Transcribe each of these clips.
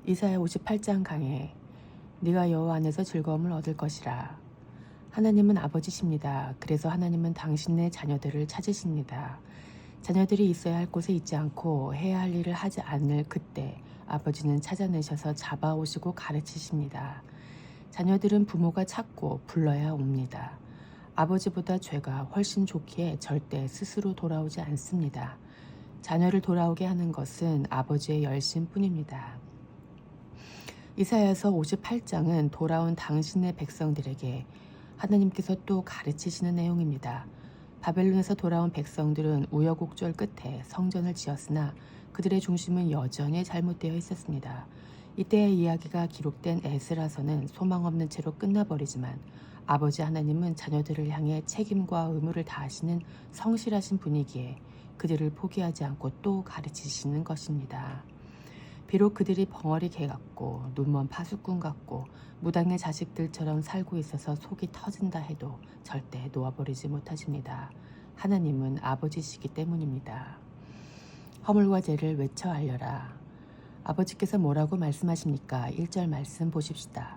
이사야 58장 강해. 네가 여호와 안에서 즐거움을 얻을 것이라. 하나님은 아버지십니다. 그래서 하나님은 당신의 자녀들을 찾으십니다. 자녀들이 있어야 할 곳에 있지 않고 해야 할 일을 하지 않을 그때 아버지는 찾아내셔서 잡아오시고 가르치십니다. 자녀들은 부모가 찾고 불러야 옵니다. 아버지보다 죄가 훨씬 좋기에 절대 스스로 돌아오지 않습니다. 자녀를 돌아오게 하는 것은 아버지의 열심뿐입니다. 이사야서 58장은 돌아온 당신의 백성들에게 하나님께서 또 가르치시는 내용입니다. 바벨론에서 돌아온 백성들은 우여곡절 끝에 성전을 지었으나 그들의 중심은 여전히 잘못되어 있었습니다. 이때의 이야기가 기록된 에스라서는 소망 없는 채로 끝나버리지만 아버지 하나님은 자녀들을 향해 책임과 의무를 다하시는 성실하신 분이기에 그들을 포기하지 않고 또 가르치시는 것입니다. 비록 그들이 벙어리 개 같고 눈먼 파수꾼 같고 무당의 자식들처럼 살고 있어서 속이 터진다 해도 절대 놓아버리지 못하십니다. 하나님은 아버지시기 때문입니다. 허물과 죄를 외쳐 알려라. 아버지께서 뭐라고 말씀하십니까? 1절 말씀 보십시다.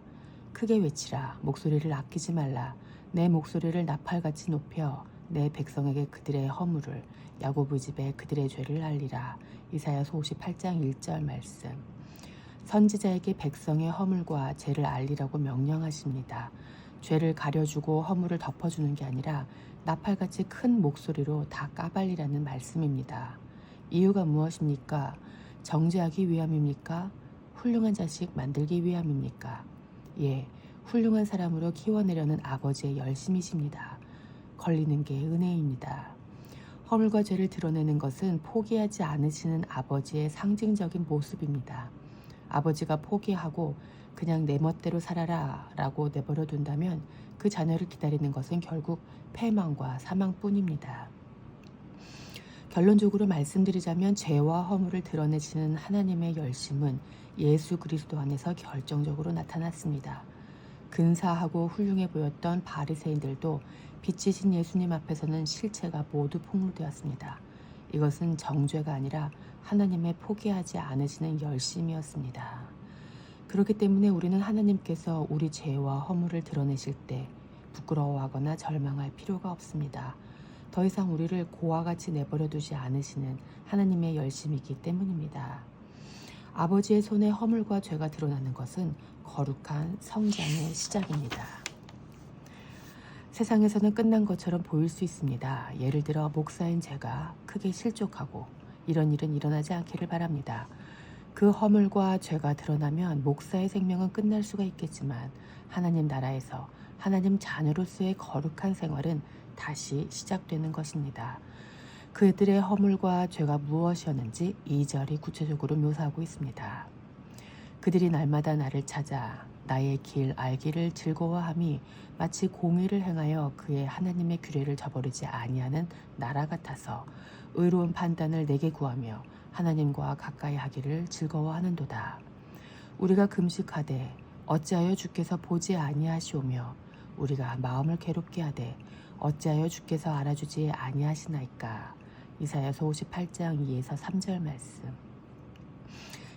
크게 외치라. 목소리를 아끼지 말라. 내 목소리를 나팔같이 높여 내 백성에게 그들의 허물을 야고보 집에 그들의 죄를 알리라. 이사야서 58장 1절 말씀. 선지자에게 백성의 허물과 죄를 알리라고 명령하십니다. 죄를 가려주고 허물을 덮어주는 게 아니라 나팔같이 큰 목소리로 다 까발리라는 말씀입니다. 이유가 무엇입니까? 정죄하기 위함입니까? 훌륭한 자식 만들기 위함입니까? 예, 훌륭한 사람으로 키워내려는 아버지의 열심이십니다. 걸리는 게 은혜입니다. 허물과 죄를 드러내는 것은 포기하지 않으시는 아버지의 상징적인 모습입니다. 아버지가 포기하고 그냥 내 멋대로 살아라 라고 내버려 둔다면 그 자녀를 기다리는 것은 결국 패망과 사망뿐입니다. 결론적으로 말씀드리자면 죄와 허물을 드러내시는 하나님의 열심은 예수 그리스도 안에서 결정적으로 나타났습니다. 근사하고 훌륭해 보였던 바리새인들도 빛이신 예수님 앞에서는 실체가 모두 폭로되었습니다. 이것은 정죄가 아니라 하나님의 포기하지 않으시는 열심이었습니다. 그렇기 때문에 우리는 하나님께서 우리 죄와 허물을 드러내실 때 부끄러워하거나 절망할 필요가 없습니다. 더 이상 우리를 고와 같이 내버려 두지 않으시는 하나님의 열심이기 때문입니다. 아버지의 손에 허물과 죄가 드러나는 것은 거룩한 성장의 시작입니다. 세상에서는 끝난 것처럼 보일 수 있습니다. 예를 들어 목사인 제가 크게 실족하고 이런 일은 일어나지 않기를 바랍니다. 그 허물과 죄가 드러나면 목사의 생명은 끝날 수가 있겠지만 하나님 나라에서 하나님 자녀로서의 거룩한 생활은 다시 시작되는 것입니다. 그들의 허물과 죄가 무엇이었는지 2절이 구체적으로 묘사하고 있습니다. 그들이 날마다 나를 찾아 나의 길 알기를 즐거워함이 마치 공의를 행하여 그의 하나님의 규례를 저버리지 아니하는 나라 같아서 의로운 판단을 내게 구하며 하나님과 가까이 하기를 즐거워하는도다. 우리가 금식하되 어찌하여 주께서 보지 아니하시오며 우리가 마음을 괴롭게 하되 어찌하여 주께서 알아주지 아니하시나이까. 이사야서 58장 2에서 3절 말씀.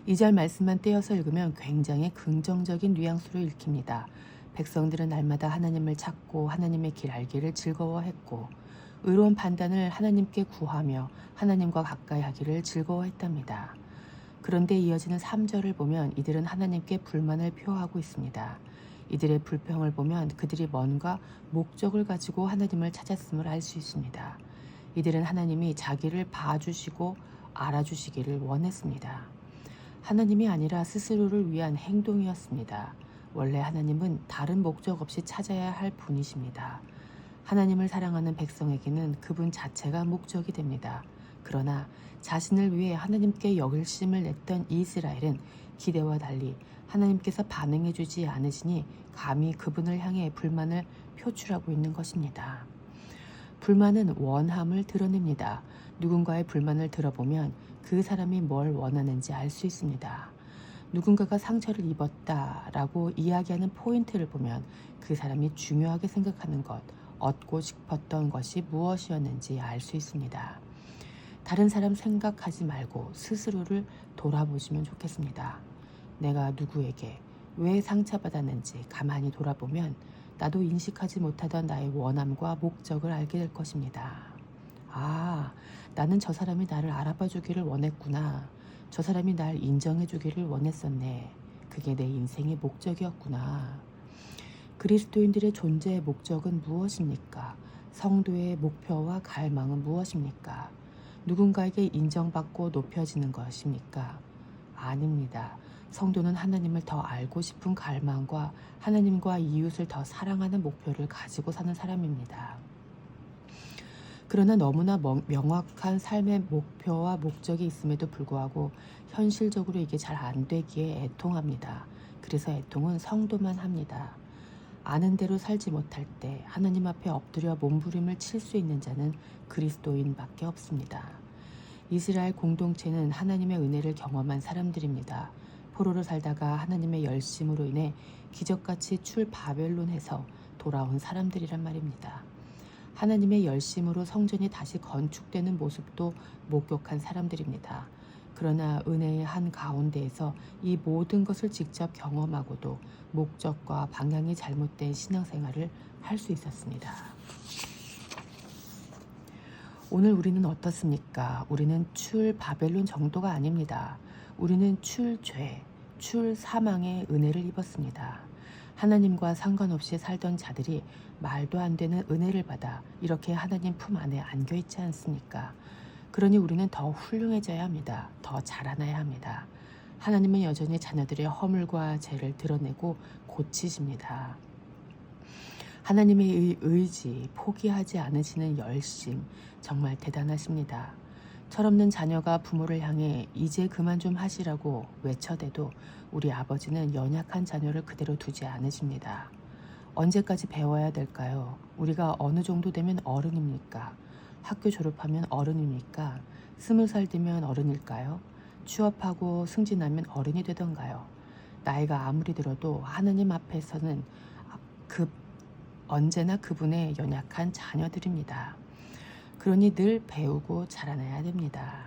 2절 말씀만 떼어서 읽으면 굉장히 긍정적인 뉘앙스로 읽힙니다. 백성들은 날마다 하나님을 찾고 하나님의 길 알기를 즐거워했고 의로운 판단을 하나님께 구하며 하나님과 가까이 하기를 즐거워했답니다. 그런데 이어지는 3절을 보면 이들은 하나님께 불만을 표하고 있습니다. 이들의 불평을 보면 그들이 뭔가 목적을 가지고 하나님을 찾았음을 알 수 있습니다. 이들은 하나님이 자기를 봐주시고 알아주시기를 원했습니다. 하나님이 아니라 스스로를 위한 행동이었습니다. 원래 하나님은 다른 목적 없이 찾아야 할 분이십니다. 하나님을 사랑하는 백성에게는 그분 자체가 목적이 됩니다. 그러나 자신을 위해 하나님께 역을심을 냈던 이스라엘은 기대와 달리 하나님께서 반응해주지 않으시니 감히 그분을 향해 불만을 표출하고 있는 것입니다. 불만은 원함을 드러냅니다. 누군가의 불만을 들어보면 그 사람이 뭘 원하는지 알 수 있습니다. 누군가가 상처를 입었다라고 이야기하는 포인트를 보면 그 사람이 중요하게 생각하는 것, 얻고 싶었던 것이 무엇이었는지 알 수 있습니다. 다른 사람 생각하지 말고 스스로를 돌아보시면 좋겠습니다. 내가 누구에게 왜 상처받았는지 가만히 돌아보면 나도 인식하지 못하던 나의 원함과 목적을 알게 될 것입니다. 아, 나는 저 사람이 나를 알아봐 주기를 원했구나. 저 사람이 날 인정해 주기를 원했었네. 그게 내 인생의 목적이었구나. 그리스도인들의 존재의 목적은 무엇입니까? 성도의 목표와 갈망은 무엇입니까? 누군가에게 인정받고 높여지는 것입니까? 아닙니다. 성도는 하나님을 더 알고 싶은 갈망과 하나님과 이웃을 더 사랑하는 목표를 가지고 사는 사람입니다. 그러나 너무나 명확한 삶의 목표와 목적이 있음에도 불구하고 현실적으로 이게 잘 안 되기에 애통합니다. 그래서 애통은 성도만 합니다. 아는 대로 살지 못할 때 하나님 앞에 엎드려 몸부림을 칠 수 있는 자는 그리스도인밖에 없습니다. 이스라엘 공동체는 하나님의 은혜를 경험한 사람들입니다. 포로로 살다가 하나님의 열심으로 인해 기적같이 출 바벨론에서 돌아온 사람들이란 말입니다. 하나님의 열심으로 성전이 다시 건축되는 모습도 목격한 사람들입니다. 그러나 은혜의 한 가운데에서 이 모든 것을 직접 경험하고도 목적과 방향이 잘못된 신앙생활을 할 수 있었습니다. 오늘 우리는 어떻습니까? 우리는 출 바벨론 정도가 아닙니다. 우리는 출죄, 출 사망의 은혜를 입었습니다. 하나님과 상관없이 살던 자들이 말도 안 되는 은혜를 받아 이렇게 하나님 품 안에 안겨 있지 않습니까? 그러니 우리는 더 훌륭해져야 합니다. 더 자라나야 합니다. 하나님은 여전히 자녀들의 허물과 죄를 드러내고 고치십니다. 하나님의 의지, 포기하지 않으시는 열심, 정말 대단하십니다. 철없는 자녀가 부모를 향해 이제 그만 좀 하시라고 외쳐대도 우리 아버지는 연약한 자녀를 그대로 두지 않으십니다. 언제까지 배워야 될까요? 우리가 어느 정도 되면 어른입니까? 학교 졸업하면 어른입니까? 20살 되면 어른일까요? 취업하고 승진하면 어른이 되던가요? 나이가 아무리 들어도 하나님 앞에서는 언제나 그분의 연약한 자녀들입니다. 그러니 늘 배우고 자라나야 됩니다.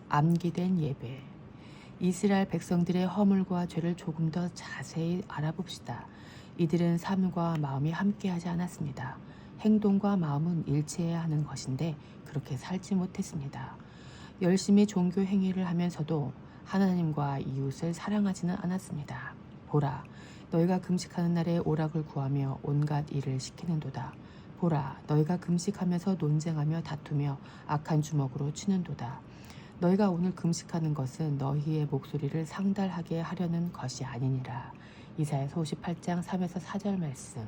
암기된 예배. 이스라엘 백성들의 허물과 죄를 조금 더 자세히 알아봅시다. 이들은 삶과 마음이 함께하지 않았습니다. 행동과 마음은 일치해야 하는 것인데 그렇게 살지 못했습니다. 열심히 종교 행위를 하면서도 하나님과 이웃을 사랑하지는 않았습니다. 보라, 너희가 금식하는 날에 오락을 구하며 온갖 일을 시키는도다. 보라, 너희가 금식하면서 논쟁하며 다투며 악한 주먹으로 치는도다. 너희가 오늘 금식하는 것은 너희의 목소리를 상달하게 하려는 것이 아니니라. 이사야서 58장 3에서 4절 말씀.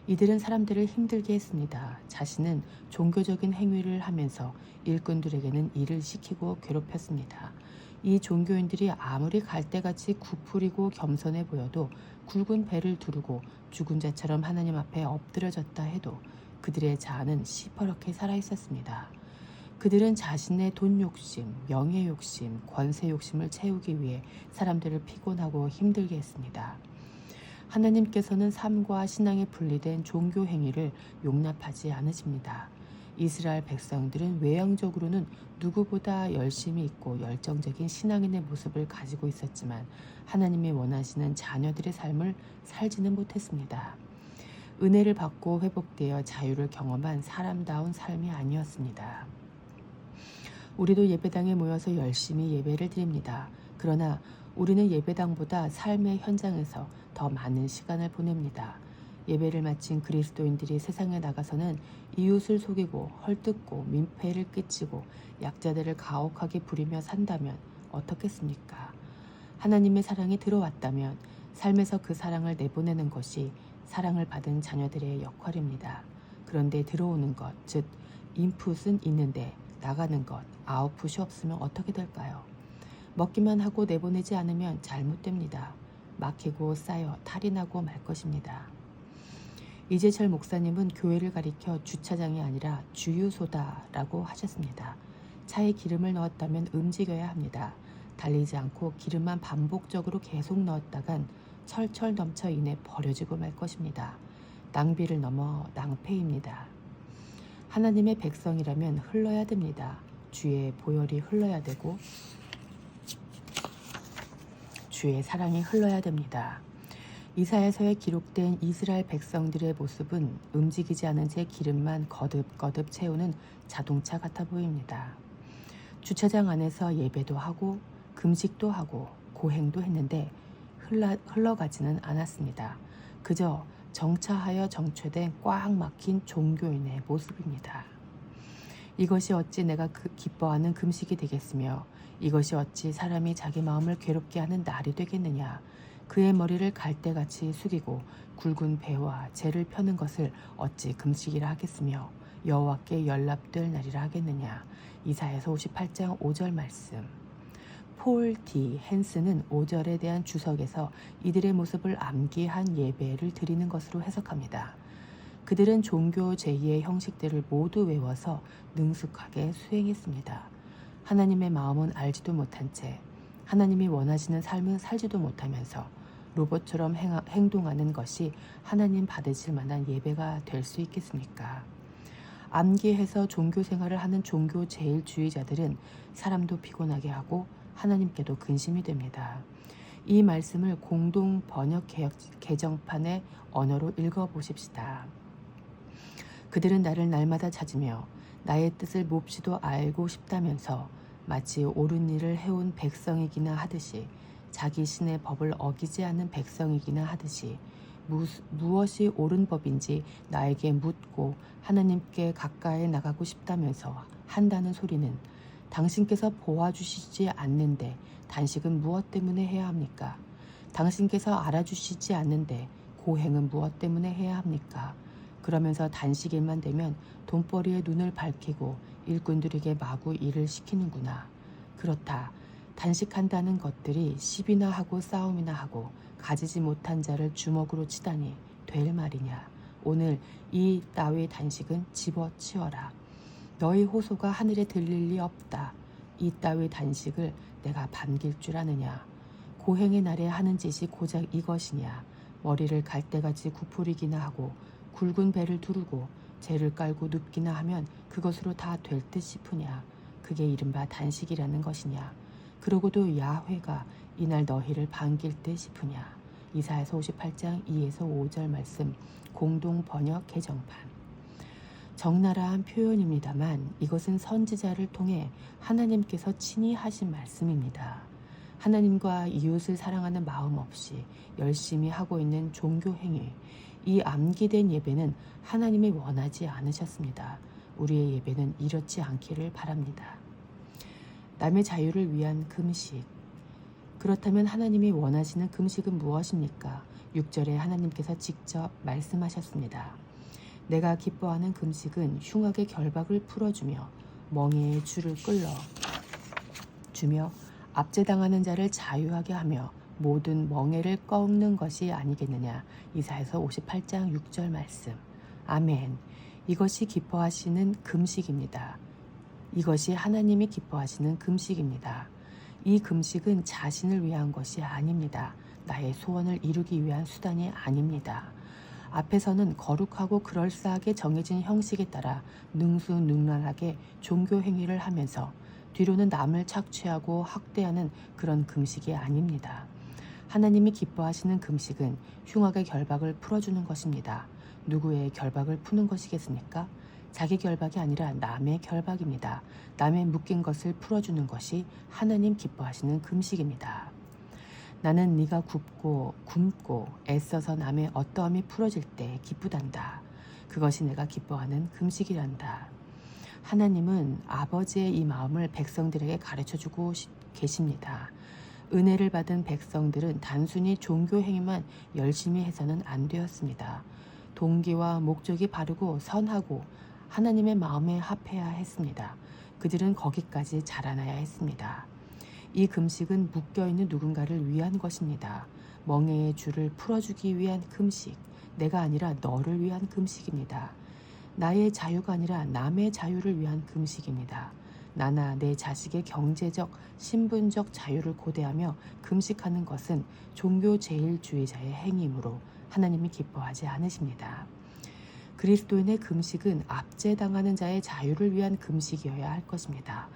이들은 사람들을 힘들게 했습니다. 자신은 종교적인 행위를 하면서 일꾼들에게는 일을 시키고 괴롭혔습니다. 이 종교인들이 아무리 갈대같이 구부리고 겸손해 보여도 굵은 배를 두르고 죽은 자처럼 하나님 앞에 엎드려졌다 해도 그들의 자아는 시퍼렇게 살아있었습니다. 그들은 자신의 돈 욕심, 명예 욕심, 권세 욕심을 채우기 위해 사람들을 피곤하고 힘들게 했습니다. 하나님께서는 삶과 신앙에 분리된 종교 행위를 용납하지 않으십니다. 이스라엘 백성들은 외형적으로는 누구보다 열심히 있고 열정적인 신앙인의 모습을 가지고 있었지만 하나님이 원하시는 자녀들의 삶을 살지는 못했습니다. 은혜를 받고 회복되어 자유를 경험한 사람다운 삶이 아니었습니다. 우리도 예배당에 모여서 열심히 예배를 드립니다. 그러나 우리는 예배당보다 삶의 현장에서 더 많은 시간을 보냅니다. 예배를 마친 그리스도인들이 세상에 나가서는 이웃을 속이고 헐뜯고 민폐를 끼치고 약자들을 가혹하게 부리며 산다면 어떻겠습니까? 하나님의 사랑이 들어왔다면 삶에서 그 사랑을 내보내는 것이 사랑을 받은 자녀들의 역할입니다. 그런데 들어오는 것, 즉 인풋은 있는데 나가는 것, 아웃풋이 없으면 어떻게 될까요? 먹기만 하고 내보내지 않으면 잘못됩니다. 막히고 쌓여 탈이 나고 말 것입니다. 이재철 목사님은 교회를 가리켜 주차장이 아니라 주유소다라고 하셨습니다. 차에 기름을 넣었다면 움직여야 합니다. 달리지 않고 기름만 반복적으로 계속 넣었다간 철철 넘쳐 인해 버려지고 말 것입니다. 낭비를 넘어 낭패입니다. 하나님의 백성이라면 흘러야 됩니다. 주의 보혈이 흘러야 되고 주의 사랑이 흘러야 됩니다. 이사야서에 기록된 이스라엘 백성들의 모습은 움직이지 않은 채 기름만 거듭거듭 채우는 자동차 같아 보입니다. 주차장 안에서 예배도 하고 금식도 하고 고행도 했는데 흘러가지는 않았습니다. 그저 정차하여 정체된 꽉 막힌 종교인의 모습입니다. 이것이 어찌 내가 기뻐하는 금식이 되겠으며 이것이 어찌 사람이 자기 마음을 괴롭게 하는 날이 되겠느냐. 그의 머리를 갈대같이 숙이고 굵은 배와 재를 펴는 것을 어찌 금식이라 하겠으며 여호와께 연락될 날이라 하겠느냐. 이사야서 58장 5절 말씀. 폴 D. 헨스는 5절에 대한 주석에서 이들의 모습을 암기한 예배를 드리는 것으로 해석합니다. 그들은 종교 제2의 형식들을 모두 외워서 능숙하게 수행했습니다. 하나님의 마음은 알지도 못한 채 하나님이 원하시는 삶은 살지도 못하면서 로봇처럼 행동하는 것이 하나님 받으실 만한 예배가 될 수 있겠습니까? 암기해서 종교 생활을 하는 종교 제일주의자들은 사람도 피곤하게 하고 하나님께도 근심이 됩니다. 이 말씀을 공동 번역 개정판의 언어로 읽어보십시다. 그들은 나를 날마다 찾으며 나의 뜻을 몹시도 알고 싶다면서 마치 옳은 일을 해온 백성이기나 하듯이 자기 신의 법을 어기지 않는 백성이기나 하듯이 무엇이 옳은 법인지 나에게 묻고 하나님께 가까이 나가고 싶다면서 한다는 소리는 당신께서 보아주시지 않는데 단식은 무엇 때문에 해야 합니까? 당신께서 알아주시지 않는데 고행은 무엇 때문에 해야 합니까? 그러면서 단식일만 되면 돈벌이에 눈을 밝히고 일꾼들에게 마구 일을 시키는구나. 그렇다. 단식한다는 것들이 시비나 하고 싸움이나 하고 가지지 못한 자를 주먹으로 치다니 될 말이냐. 오늘 이 따위 단식은 집어치워라. 너희 호소가 하늘에 들릴 리 없다. 이 따위 단식을 내가 반길 줄 아느냐. 고행의 날에 하는 짓이 고작 이것이냐. 머리를 갈대같이 구부리기나 하고 굵은 배를 두르고 재를 깔고 눕기나 하면 그것으로 다 될 듯 싶으냐. 그게 이른바 단식이라는 것이냐. 그러고도 야훼가 이날 너희를 반길 듯 싶으냐. 이사야서 58장 2에서 5절 말씀 공동 번역 개정판. 적나라한 표현입니다만 이것은 선지자를 통해 하나님께서 친히 하신 말씀입니다. 하나님과 이웃을 사랑하는 마음 없이 열심히 하고 있는 종교 행위, 이 암기된 예배는 하나님이 원하지 않으셨습니다. 우리의 예배는 이렇지 않기를 바랍니다. 남의 자유를 위한 금식. 그렇다면 하나님이 원하시는 금식은 무엇입니까? 6절에 하나님께서 직접 말씀하셨습니다. 내가 기뻐하는 금식은 흉악의 결박을 풀어주며 멍에의 줄을 끌어주며 압제당하는 자를 자유하게 하며 모든 멍에를 꺾는 것이 아니겠느냐. 이사야서 58장 6절 말씀. 아멘. 이것이 기뻐하시는 금식입니다. 이것이 하나님이 기뻐하시는 금식입니다. 이 금식은 자신을 위한 것이 아닙니다. 나의 소원을 이루기 위한 수단이 아닙니다. 앞에서는 거룩하고 그럴싸하게 정해진 형식에 따라 능수능란하게 종교 행위를 하면서 뒤로는 남을 착취하고 학대하는 그런 금식이 아닙니다. 하나님이 기뻐하시는 금식은 흉악의 결박을 풀어주는 것입니다. 누구의 결박을 푸는 것이겠습니까? 자기 결박이 아니라 남의 결박입니다. 남의 묶인 것을 풀어주는 것이 하나님 기뻐하시는 금식입니다. 나는 네가 굶고 애써서 남의 어떠함이 풀어질 때 기쁘단다. 그것이 내가 기뻐하는 금식이란다. 하나님은 아버지의 이 마음을 백성들에게 가르쳐주고 계십니다. 은혜를 받은 백성들은 단순히 종교 행위만 열심히 해서는 안 되었습니다. 동기와 목적이 바르고 선하고 하나님의 마음에 합해야 했습니다. 그들은 거기까지 자라나야 했습니다. 이 금식은 묶여있는 누군가를 위한 것입니다. 멍에의 줄을 풀어주기 위한 금식, 내가 아니라 너를 위한 금식입니다. 나의 자유가 아니라 남의 자유를 위한 금식입니다. 나나 내 자식의 경제적, 신분적 자유를 고대하며 금식하는 것은 종교 제일주의자의 행위이므로 하나님이 기뻐하지 않으십니다. 그리스도인의 금식은 압제당하는 자의 자유를 위한 금식이어야 할 것입니다.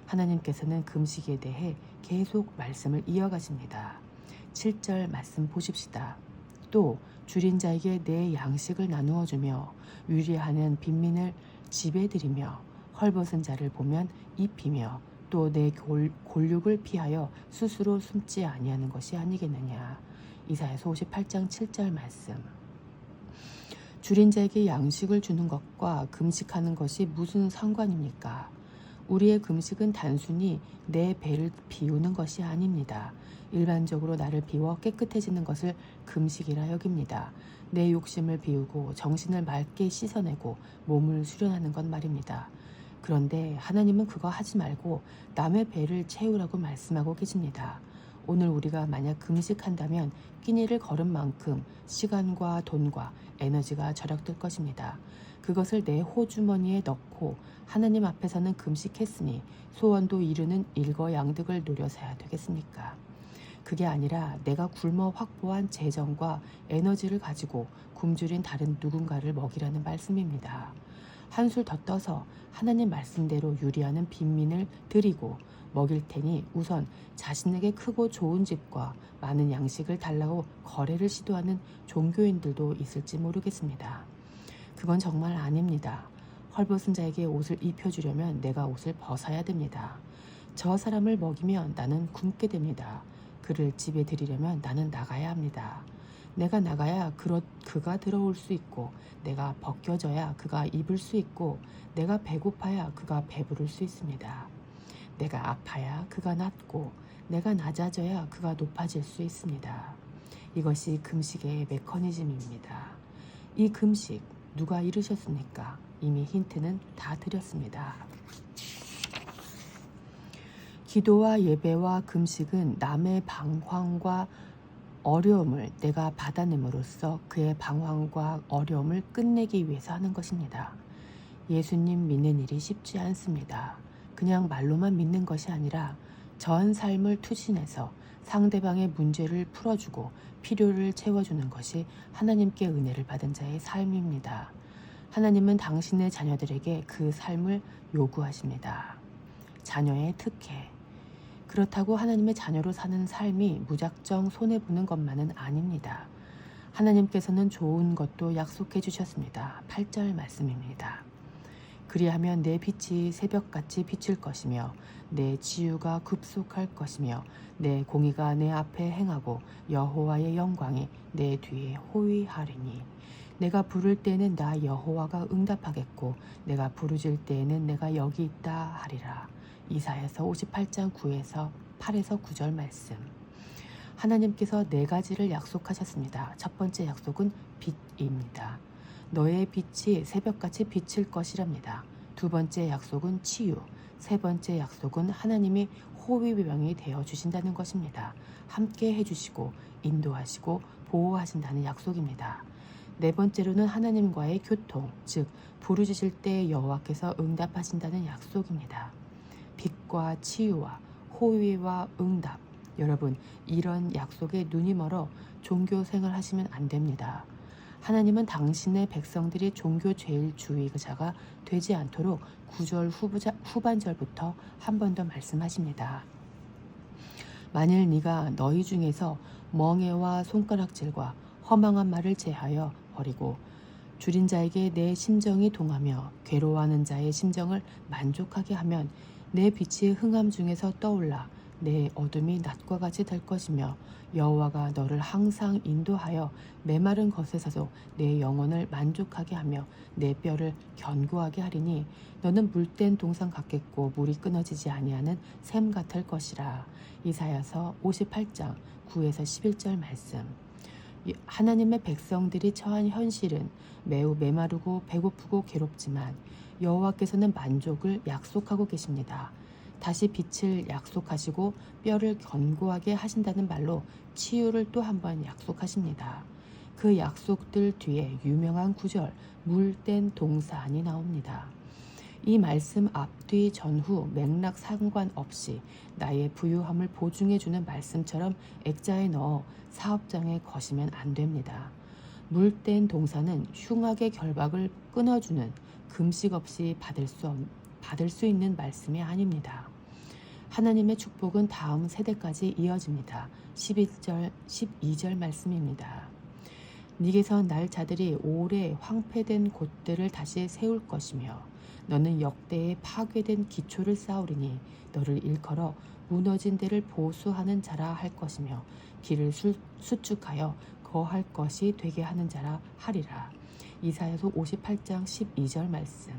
하나님께서는 금식에 대해 계속 말씀을 이어가십니다. 7절 말씀 보십시다. 또 줄인 자에게 내 양식을 나누어 주며 유리하는 빈민을 집에 들이며 헐벗은 자를 보면 입히며 또 내 골육을 피하여 스스로 숨지 아니하는 것이 아니겠느냐. 이사야서 58장 7절 말씀. 줄인 자에게 양식을 주는 것과 금식하는 것이 무슨 상관입니까? 우리의 금식은 단순히 내 배를 비우는 것이 아닙니다. 일반적으로 나를 비워 깨끗해지는 것을 금식이라 여깁니다. 내 욕심을 비우고 정신을 맑게 씻어내고 몸을 수련하는 것 말입니다. 그런데 하나님은 그거 하지 말고 남의 배를 채우라고 말씀하고 계십니다. 오늘 우리가 만약 금식한다면 끼니를 걸은 만큼 시간과 돈과 에너지가 절약될 것입니다. 그것을 내 호주머니에 넣고 하나님 앞에서는 금식했으니 소원도 이루는 일거양득을 노려서야 되겠습니까? 그게 아니라 내가 굶어 확보한 재정과 에너지를 가지고 굶주린 다른 누군가를 먹이라는 말씀입니다. 한술 더 떠서 하나님 말씀대로 유리하는 빈민을 드리고 먹일 테니 우선 자신에게 크고 좋은 집과 많은 양식을 달라고 거래를 시도하는 종교인들도 있을지 모르겠습니다. 그건 정말 아닙니다. 헐벗은 자에게 옷을 입혀주려면 내가 옷을 벗어야 됩니다. 저 사람을 먹이면 나는 굶게 됩니다. 그를 집에 들이려면 나는 나가야 합니다. 내가 나가야 그가 들어올 수 있고 내가 벗겨져야 그가 입을 수 있고 내가 배고파야 그가 배부를 수 있습니다. 내가 아파야 그가 낫고 내가 낮아져야 그가 높아질 수 있습니다. 이것이 금식의 메커니즘입니다. 이 금식 누가 이루셨습니까? 이미 힌트는 다 드렸습니다. 기도와 예배와 금식은 남의 방황과 어려움을 내가 받아냄으로써 그의 방황과 어려움을 끝내기 위해서 하는 것입니다. 예수님 믿는 일이 쉽지 않습니다. 그냥 말로만 믿는 것이 아니라 전 삶을 투신해서 상대방의 문제를 풀어주고 필요를 채워주는 것이 하나님께 은혜를 받은 자의 삶입니다. 하나님은 당신의 자녀들에게 그 삶을 요구하십니다. 자녀의 특혜. 그렇다고 하나님의 자녀로 사는 삶이 무작정 손해보는 것만은 아닙니다. 하나님께서는 좋은 것도 약속해 주셨습니다. 8절 말씀입니다. 그리하면 내 빛이 새벽같이 비칠 것이며 내 지유가 급속할 것이며 내 공의가 내 앞에 행하고 여호와의 영광이 내 뒤에 호위하리니 내가 부를 때에는 나 여호와가 응답하겠고 내가 부르짖을 때에는 내가 여기 있다 하리라. 이사야서 58장 9에서 8에서 9절 말씀. 하나님께서 4가지를 약속하셨습니다. 첫 번째 약속은 빛입니다. 너의 빛이 새벽같이 비칠 것이랍니다. 두 번째 약속은 치유. 세 번째 약속은 하나님이 호위병이 되어 주신다는 것입니다. 함께 해주시고 인도하시고 보호하신다는 약속입니다. 네 번째로는 하나님과의 교통, 즉 부르짖을 때 여호와께서 응답하신다는 약속입니다. 빛과 치유와 호위와 응답. 여러분, 이런 약속에 눈이 멀어 종교 생활 하시면 안 됩니다. 하나님은 당신의 백성들이 종교 제일주의자가 되지 않도록 9절 후반절부터 한 번 더 말씀하십니다. 만일 네가 너희 중에서 멍에와 손가락질과 허망한 말을 제하여 버리고 줄인 자에게 내 심정이 동하며 괴로워하는 자의 심정을 만족하게 하면 내 빛이 흥함 중에서 떠올라 내 어둠이 낮과 같이 될 것이며 여호와가 너를 항상 인도하여 메마른 것에서도 내 영혼을 만족하게 하며 내 뼈를 견고하게 하리니 너는 물된 동산 같겠고 물이 끊어지지 아니하는 샘 같을 것이라. 이사야서 58장 9에서 11절 말씀. 하나님의 백성들이 처한 현실은 매우 메마르고 배고프고 괴롭지만 여호와께서는 만족을 약속하고 계십니다. 다시 빛을 약속하시고 뼈를 견고하게 하신다는 말로 치유를 또 한 번 약속하십니다. 그 약속들 뒤에 유명한 구절 물된 동산이 나옵니다. 이 말씀 앞뒤 전후 맥락 상관없이 나의 부유함을 보증해주는 말씀처럼 액자에 넣어 사업장에 거시면 안 됩니다. 물된 동산은 흉악의 결박을 끊어주는 금식 없이 받을 수 있는 말씀이 아닙니다. 하나님의 축복은 다음 세대까지 이어집니다. 12절 말씀입니다. 네게서 날 자들이 오래 황폐된 곳들을 다시 세울 것이며 너는 역대에 파괴된 기초를 쌓으리니 너를 일컬어 무너진 데를 보수하는 자라 할 것이며 길을 수축하여 거할 것이 되게 하는 자라 하리라. 이사야서 58장 12절 말씀.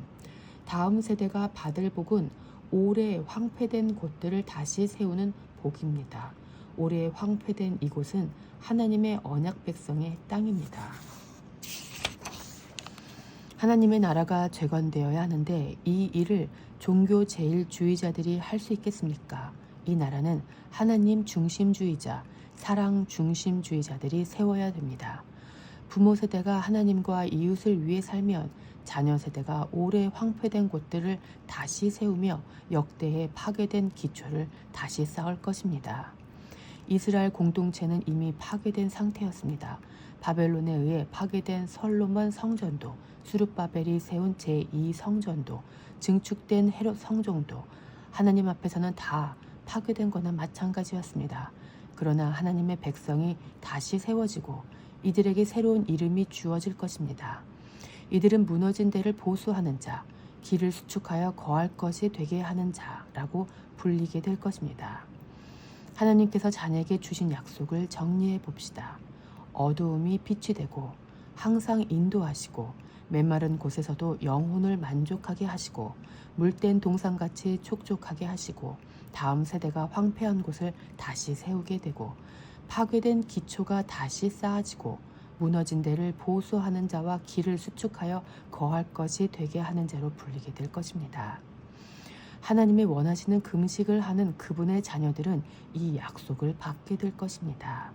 다음 세대가 받을 복은 오래 황폐된 곳들을 다시 세우는 복입니다. 오래 황폐된 이곳은 하나님의 언약 백성의 땅입니다. 하나님의 나라가 재건되어야 하는데 이 일을 종교 제일주의자들이 할 수 있겠습니까? 이 나라는 하나님 중심주의자, 사랑 중심주의자들이 세워야 됩니다. 부모 세대가 하나님과 이웃을 위해 살면 자녀 세대가 오래 황폐된 곳들을 다시 세우며 역대에 파괴된 기초를 다시 쌓을 것입니다. 이스라엘 공동체는 이미 파괴된 상태였습니다. 바벨론에 의해 파괴된 솔로몬 성전도, 수룹바벨이 세운 제2성전도, 증축된 헤롯 성전도 하나님 앞에서는 다 파괴된 거나 마찬가지였습니다. 그러나 하나님의 백성이 다시 세워지고 이들에게 새로운 이름이 주어질 것입니다. 이들은 무너진 데를 보수하는 자, 길을 수축하여 거할 것이 되게 하는 자라고 불리게 될 것입니다. 하나님께서 자녀에게 주신 약속을 정리해 봅시다. 어두움이 빛이 되고 항상 인도하시고 메마른 곳에서도 영혼을 만족하게 하시고 물된 동산같이 촉촉하게 하시고 다음 세대가 황폐한 곳을 다시 세우게 되고 파괴된 기초가 다시 쌓아지고 무너진 데를 보수하는 자와 길을 수축하여 거할 것이 되게 하는 자로 불리게 될 것입니다. 하나님이 원하시는 금식을 하는 그분의 자녀들은 이 약속을 받게 될 것입니다.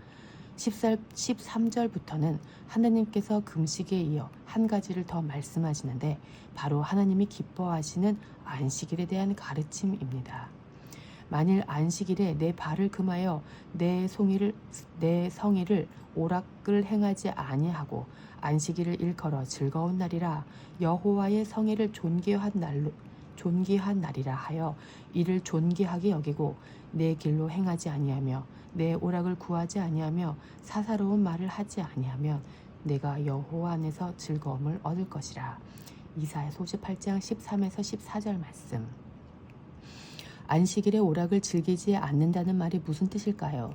13절부터는 하나님께서 금식에 이어 한 가지를 더 말씀하시는데 바로 하나님이 기뻐하시는 안식일에 대한 가르침입니다. 만일 안식일에 내 발을 금하여 내 성의를 오락을 행하지 아니하고 안식일을 일컬어 즐거운 날이라 여호와의 성회를 존귀한 날이라 하여 이를 존귀하게 여기고 내 길로 행하지 아니하며 내 오락을 구하지 아니하며 사사로운 말을 하지 아니하면 내가 여호와 안에서 즐거움을 얻을 것이라. 이사야서 58장 13에서 14절 말씀. 안식일에 오락을 즐기지 않는다는 말이 무슨 뜻일까요?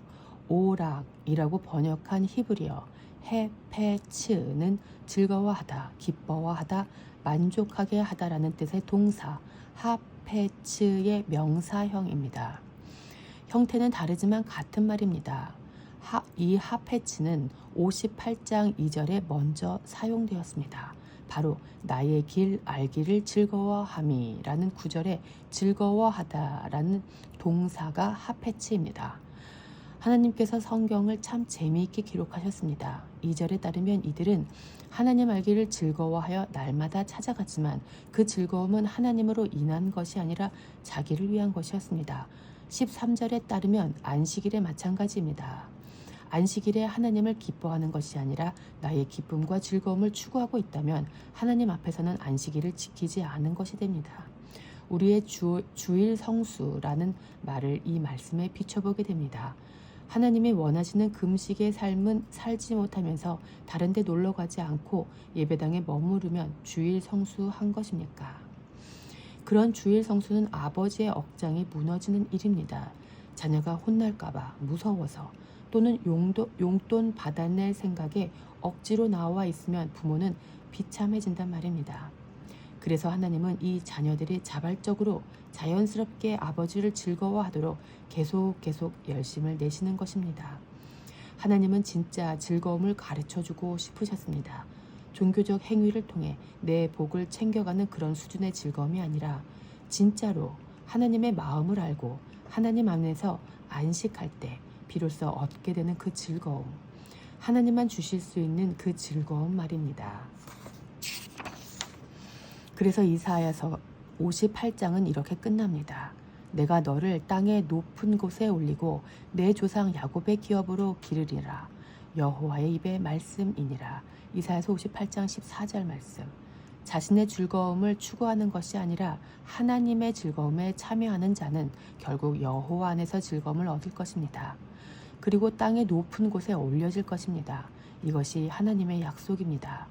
오락이라고 번역한 히브리어 헤페츠는 즐거워하다, 기뻐하다, 만족하게 하다라는 뜻의 동사 하페츠의 명사형입니다. 형태는 다르지만 같은 말입니다. 이 하페츠는 58장 2절에 먼저 사용되었습니다. 바로 나의 길 알기를 즐거워함이라는 구절에 즐거워하다라는 동사가 하페츠입니다. 하나님께서 성경을 참 재미있게 기록하셨습니다. 2절에 따르면 이들은 하나님 알기를 즐거워하여 날마다 찾아갔지만 그 즐거움은 하나님으로 인한 것이 아니라 자기를 위한 것이었습니다. 13절에 따르면 안식일에 마찬가지입니다. 안식일에 하나님을 기뻐하는 것이 아니라 나의 기쁨과 즐거움을 추구하고 있다면 하나님 앞에서는 안식일을 지키지 않은 것이 됩니다. 우리의 주일 성수라는 말을 이 말씀에 비춰보게 됩니다. 하나님이 원하시는 금식의 삶은 살지 못하면서 다른 데 놀러 가지 않고 예배당에 머무르면 주일 성수한 것입니까? 그런 주일 성수는 아버지의 억장이 무너지는 일입니다. 자녀가 혼날까봐 무서워서 또는 용돈 받아낼 생각에 억지로 나와 있으면 부모는 비참해진단 말입니다. 그래서 하나님은 이 자녀들이 자발적으로 자연스럽게 아버지를 즐거워하도록 계속 열심을 내시는 것입니다. 하나님은 진짜 즐거움을 가르쳐주고 싶으셨습니다. 종교적 행위를 통해 내 복을 챙겨가는 그런 수준의 즐거움이 아니라 진짜로 하나님의 마음을 알고 하나님 안에서 안식할 때 비로소 얻게 되는 그 즐거움, 하나님만 주실 수 있는 그 즐거움 말입니다. 그래서 이사야서 58장은 이렇게 끝납니다. 내가 너를 땅의 높은 곳에 올리고 내 조상 야곱의 기업으로 기르리라. 여호와의 입의 말씀이니라. 이사야서 58장 14절 말씀. 자신의 즐거움을 추구하는 것이 아니라 하나님의 즐거움에 참여하는 자는 결국 여호와 안에서 즐거움을 얻을 것입니다. 그리고 땅의 높은 곳에 올려질 것입니다. 이것이 하나님의 약속입니다.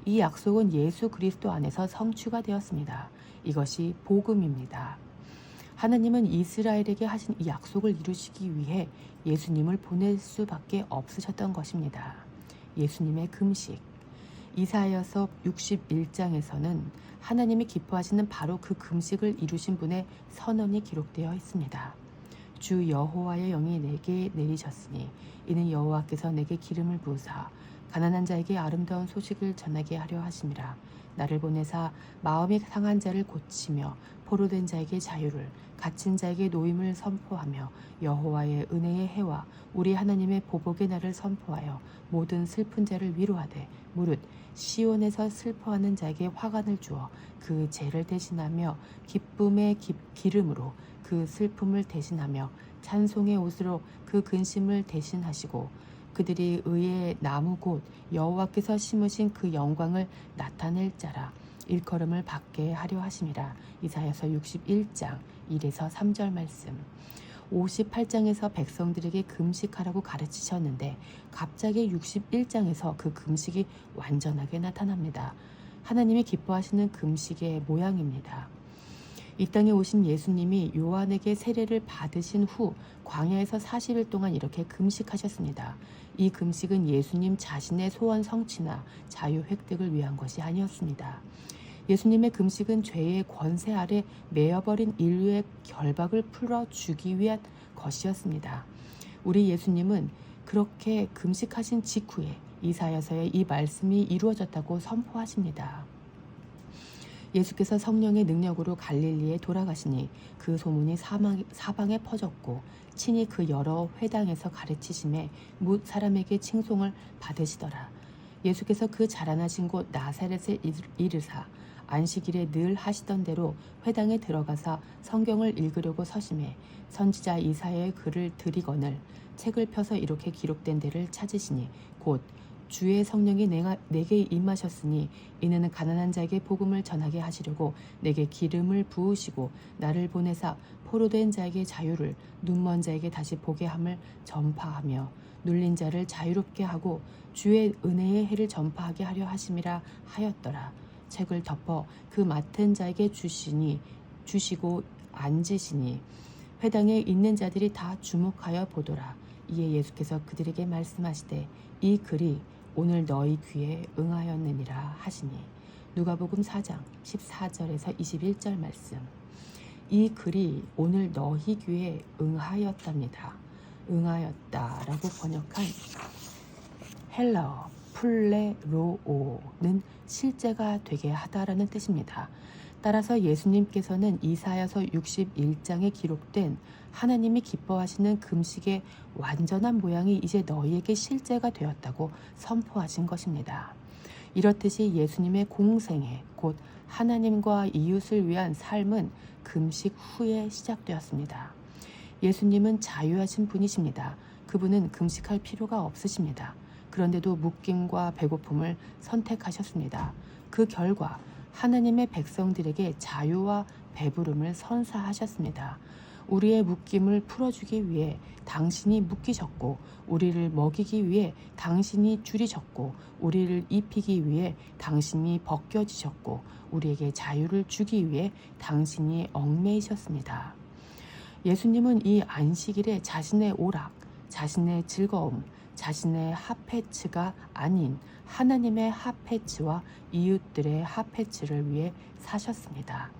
이 약속은 예수 그리스도 안에서 성취가 되었습니다. 이것이 복음입니다. 하나님은 이스라엘에게 하신 이 약속을 이루시기 위해 예수님을 보낼 수밖에 없으셨던 것입니다. 예수님의 금식. 이사야서 61장에서는 하나님이 기뻐하시는 바로 그 금식을 이루신 분의 선언이 기록되어 있습니다. 주 여호와의 영이 내게 내리셨으니 이는 여호와께서 내게 기름을 부으사 가난한 자에게 아름다운 소식을 전하게 하려 하심이라. 나를 보내사 마음이 상한 자를 고치며 포로된 자에게 자유를, 갇힌 자에게 노임을 선포하며 여호와의 은혜의 해와 우리 하나님의 보복의 날을 선포하여 모든 슬픈 자를 위로하되 무릇 시온에서 슬퍼하는 자에게 화관을 주어 그 죄를 대신하며 기쁨의 기름으로 그 슬픔을 대신하며 찬송의 옷으로 그 근심을 대신하시고 그들이 의의 나무 곧 여호와께서 심으신 그 영광을 나타낼 자라 일컬음을 받게 하려 하심이라. 이사야서 61장 1에서 3절 말씀. 58장에서 백성들에게 금식하라고 가르치셨는데 갑자기 61장에서 그 금식이 완전하게 나타납니다. 하나님이 기뻐하시는 금식의 모양입니다. 이 땅에 오신 예수님이 요한에게 세례를 받으신 후 광야에서 40일 동안 이렇게 금식하셨습니다. 이 금식은 예수님 자신의 소원 성취나 자유 획득을 위한 것이 아니었습니다. 예수님의 금식은 죄의 권세 아래 매여버린 인류의 결박을 풀어주기 위한 것이었습니다. 우리 예수님은 그렇게 금식하신 직후에 이사야서에 이 말씀이 이루어졌다고 선포하십니다. 예수께서 성령의 능력으로 갈릴리에 돌아가시니 그 소문이 사방에 퍼졌고 친히 그 여러 회당에서 가르치심에 뭇 사람에게 칭송을 받으시더라. 예수께서 그 자라나신 곳 나사렛에 이르사 안식일에 늘 하시던 대로 회당에 들어가사 성경을 읽으려고 서심해 선지자 이사야의 글을 들이거늘 책을 펴서 이렇게 기록된 데를 찾으시니 곧 주의 성령이 내게 임하셨으니 이는 가난한 자에게 복음을 전하게 하시려고 내게 기름을 부으시고 나를 보내사 포로된 자에게 자유를, 눈먼 자에게 다시 보게 함을 전파하며 눌린 자를 자유롭게 하고 주의 은혜의 해를 전파하게 하려 하심이라 하였더라. 책을 덮어 그 맡은 자에게 주시고 앉으시니 회당에 있는 자들이 다 주목하여 보더라. 이에 예수께서 그들에게 말씀하시되 이 글이 오늘 너희 귀에 응하였느니라 하시니. 누가복음 4장 14절에서 21절 말씀. 이 글이 오늘 너희 귀에 응하였답니다. 응하였다라고 번역한 헬라어 플레로오는 실제가 되게 하다라는 뜻입니다. 따라서 예수님께서는 이사야서 61장에 기록된 하나님이 기뻐하시는 금식의 완전한 모양이 이제 너희에게 실제가 되었다고 선포하신 것입니다. 이렇듯이 예수님의 공생애 곧 하나님과 이웃을 위한 삶은 금식 후에 시작되었습니다. 예수님은 자유하신 분이십니다. 그분은 금식할 필요가 없으십니다. 그런데도 묶임과 배고픔을 선택하셨습니다. 그 결과 하나님의 백성들에게 자유와 배부름을 선사하셨습니다. 우리의 묶임을 풀어주기 위해 당신이 묶이셨고 우리를 먹이기 위해 당신이 줄이셨고 우리를 입히기 위해 당신이 벗겨지셨고 우리에게 자유를 주기 위해 당신이 얽매이셨습니다. 예수님은 이 안식일에 자신의 오락, 자신의 즐거움, 자신의 하페츠가 아닌 하나님의 하페츠와 이웃들의 하페츠를 위해 사셨습니다.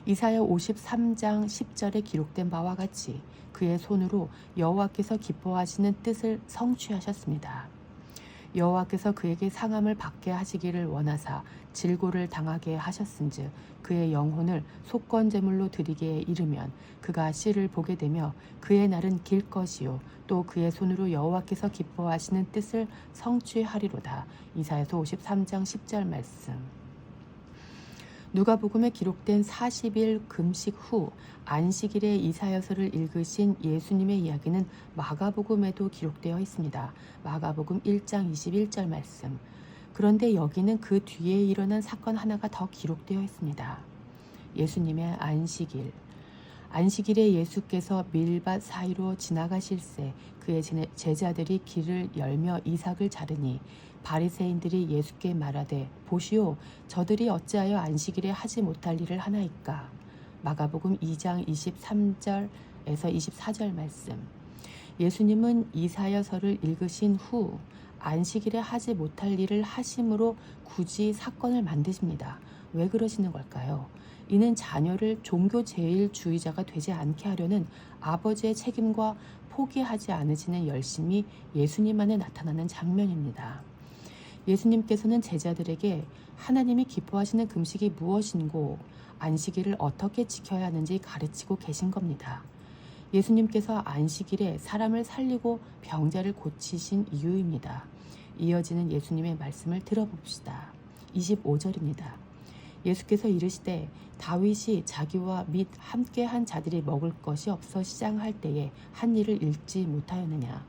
이사야 53장 10절에 기록된 바와 같이 그의 손으로 여호와께서 기뻐하시는 뜻을 성취하셨습니다. 여호와께서 그에게 상함을 받게 하시기를 원하사 질고를 당하게 하셨은즉 그의 영혼을 속건제물로 드리게 이르면 그가 씨를 보게 되며 그의 날은 길 것이요 또 그의 손으로 여호와께서 기뻐하시는 뜻을 성취하리로다. 이사야서 53장 10절 말씀. 누가복음에 기록된 40일 금식 후 안식일에 이사야서를 읽으신 예수님의 이야기는 마가복음에도 기록되어 있습니다. 마가복음 1장 21절 말씀. 그런데 여기는 그 뒤에 일어난 사건 하나가 더 기록되어 있습니다. 예수님의 안식일. 안식일에 예수께서 밀밭 사이로 지나가실새 그의 제자들이 길을 열며 이삭을 자르니 바리새인들이 예수께 말하되 보시오 저들이 어찌하여 안식일에 하지 못할 일을 하나이까. 마가복음 2장 23절에서 24절 말씀. 예수님은 이사야서를 읽으신 후 안식일에 하지 못할 일을 하심으로 굳이 사건을 만드십니다. 왜 그러시는 걸까요? 이는 자녀를 종교 제일주의자가 되지 않게 하려는 아버지의 책임과 포기하지 않으시는 열심이 예수님 안에 나타나는 장면입니다. 예수님께서는 제자들에게 하나님이 기뻐하시는 금식이 무엇인고 안식일을 어떻게 지켜야 하는지 가르치고 계신 겁니다. 예수님께서 안식일에 사람을 살리고 병자를 고치신 이유입니다. 이어지는 예수님의 말씀을 들어봅시다. 25절입니다. 예수께서 이르시되 다윗이 자기와 및 함께한 자들이 먹을 것이 없어 시장할 때에 한 일을 읽지 못하였느냐.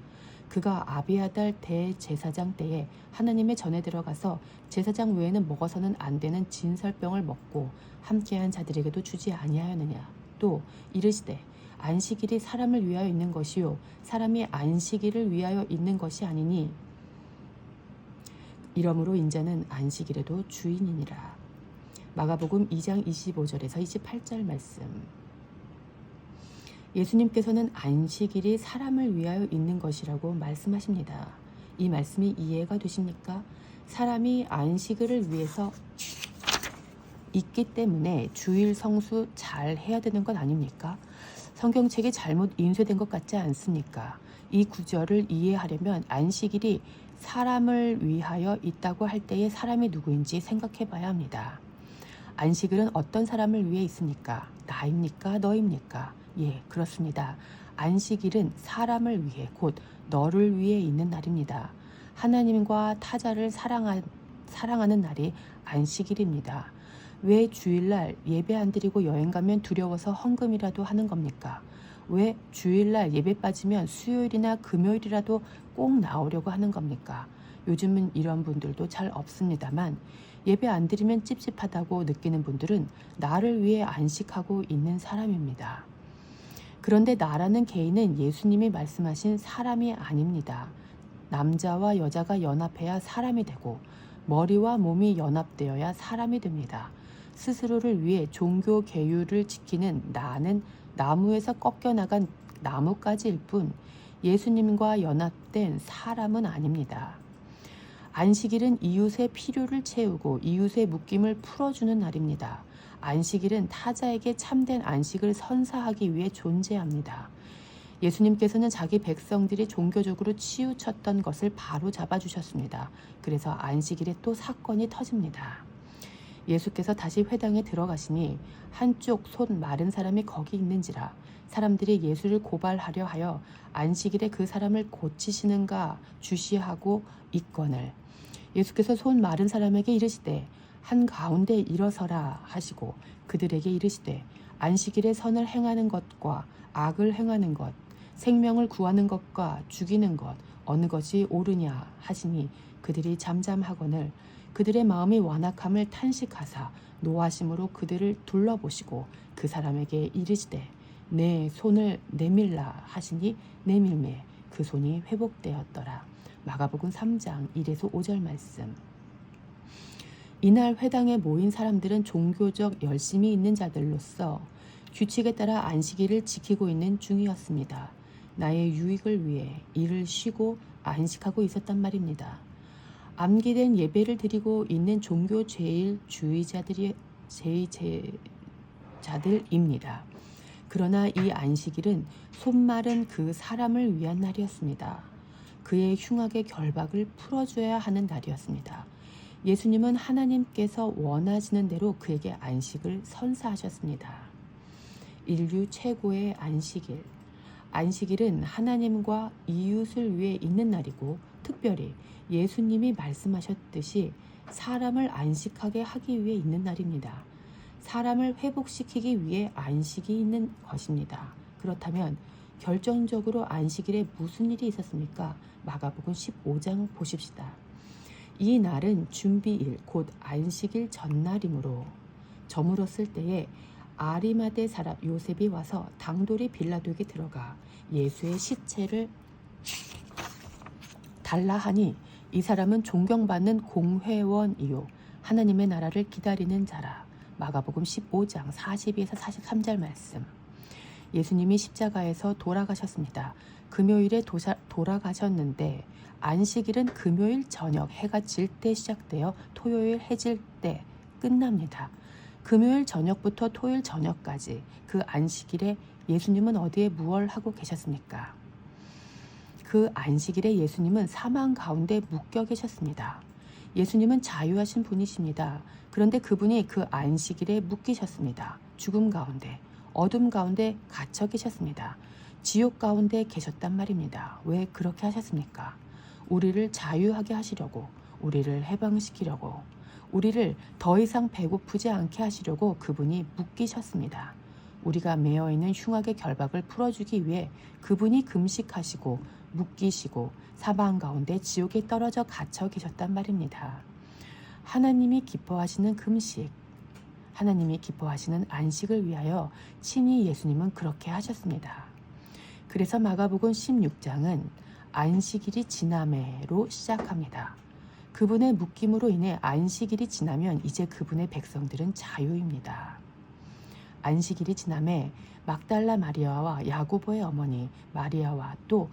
그가 아비아달 대제사장 때에 하나님의 전에 들어가서 제사장 외에는 먹어서는 안 되는 진설병을 먹고 함께한 자들에게도 주지 아니하였느냐. 또 이르시되 안식일이 사람을 위하여 있는 것이요 사람이 안식일을 위하여 있는 것이 아니니 이러므로 인자는 안식일에도 주인이니라. 마가복음 2장 25절에서 28절 말씀. 예수님께서는 안식일이 사람을 위하여 있는 것이라고 말씀하십니다. 이 말씀이 이해가 되십니까? 사람이 안식일을 위해서 있기 때문에 주일 성수 잘 해야 되는 것 아닙니까? 성경책이 잘못 인쇄된 것 같지 않습니까? 이 구절을 이해하려면 안식일이 사람을 위하여 있다고 할 때의 사람이 누구인지 생각해 봐야 합니다. 안식일은 어떤 사람을 위해 있습니까? 나입니까? 너입니까? 예, 그렇습니다. 안식일은 사람을 위해 곧 너를 위해 있는 날입니다. 하나님과 타자를 사랑하는 날이 안식일입니다. 왜 주일날 예배 안 드리고 여행 가면 두려워서 헌금이라도 하는 겁니까? 왜 주일날 예배 빠지면 수요일이나 금요일이라도 꼭 나오려고 하는 겁니까? 요즘은 이런 분들도 잘 없습니다만 예배 안 드리면 찝찝하다고 느끼는 분들은 나를 위해 안식하고 있는 사람입니다. 그런데 나라는 개인은 예수님이 말씀하신 사람이 아닙니다. 남자와 여자가 연합해야 사람이 되고 머리와 몸이 연합되어야 사람이 됩니다. 스스로를 위해 종교 계율을 지키는 나는 나무에서 꺾여나간 나뭇가지일 뿐 예수님과 연합된 사람은 아닙니다. 안식일은 이웃의 필요를 채우고 이웃의 묶임을 풀어주는 날입니다. 안식일은 타자에게 참된 안식을 선사하기 위해 존재합니다. 예수님께서는 자기 백성들이 종교적으로 치우쳤던 것을 바로 잡아주셨습니다. 그래서 안식일에 또 사건이 터집니다. 예수께서 다시 회당에 들어가시니 한쪽 손 마른 사람이 거기 있는지라. 사람들이 예수를 고발하려 하여 안식일에 그 사람을 고치시는가 주시하고 있거늘 예수께서 손 마른 사람에게 이르시되 한가운데 일어서라 하시고 그들에게 이르시되 안식일에 선을 행하는 것과 악을 행하는 것 생명을 구하는 것과 죽이는 것 어느 것이 옳으냐 하시니 그들이 잠잠하거늘 그들의 마음이 완악함을 탄식하사 노하심으로 그들을 둘러보시고 그 사람에게 이르시되 내 손을 내밀라 하시니 내밀매 그 손이 회복되었더라. 마가복음 3장 1에서 5절 말씀. 이날 회당에 모인 사람들은 종교적 열심이 있는 자들로서 규칙에 따라 안식일을 지키고 있는 중이었습니다. 나의 유익을 위해 일을 쉬고 안식하고 있었단 말입니다. 암기된 예배를 드리고 있는 종교 제일자들입니다. 그러나 이 안식일은 손마른 그 사람을 위한 날이었습니다. 그의 흉악의 결박을 풀어줘야 하는 날이었습니다. 예수님은 하나님께서 원하시는 대로 그에게 안식을 선사하셨습니다. 인류 최고의 안식일. 안식일은 하나님과 이웃을 위해 있는 날이고 특별히 예수님이 말씀하셨듯이 사람을 안식하게 하기 위해 있는 날입니다. 사람을 회복시키기 위해 안식이 있는 것입니다. 그렇다면 결정적으로 안식일에 무슨 일이 있었습니까? 마가복음 15장 보십시다. 이 날은 준비일 곧 안식일 전날이므로 저물었을 때에 아리마대 사람 요셉이 와서 당돌이 빌라도에게 들어가 예수의 시체를 달라 하니 이 사람은 존경받는 공회원이요 하나님의 나라를 기다리는 자라. 마가복음 15장 42에서 43절 말씀. 예수님이 십자가에서 돌아가셨습니다. 금요일에 돌아가셨는데 안식일은 금요일 저녁 해가 질 때 시작되어 토요일 해질 때 끝납니다. 금요일 저녁부터 토요일 저녁까지 그 안식일에 예수님은 어디에 무얼 하고 계셨습니까? 그 안식일에 예수님은 사망 가운데 묶여 계셨습니다. 예수님은 자유하신 분이십니다. 그런데 그분이 그 안식일에 묶이셨습니다. 죽음 가운데, 어둠 가운데 갇혀 계셨습니다. 지옥 가운데 계셨단 말입니다. 왜 그렇게 하셨습니까? 우리를 자유하게 하시려고, 우리를 해방시키려고, 우리를 더 이상 배고프지 않게 하시려고 그분이 묶이셨습니다. 우리가 매어있는 흉악의 결박을 풀어주기 위해 그분이 금식하시고 묶이시고 사방 가운데 지옥에 떨어져 갇혀 계셨단 말입니다. 하나님이 기뻐하시는 금식, 하나님이 기뻐하시는 안식을 위하여 친히 예수님은 그렇게 하셨습니다. 그래서 마가복음 16장은 안식일이 지나매로 시작합니다. 그분의 묶임으로 인해 안식일이 지나면 이제 그분의 백성들은 자유입니다. 안식일이 지나매 막달라 마리아와 야고보의 어머니 마리아와 또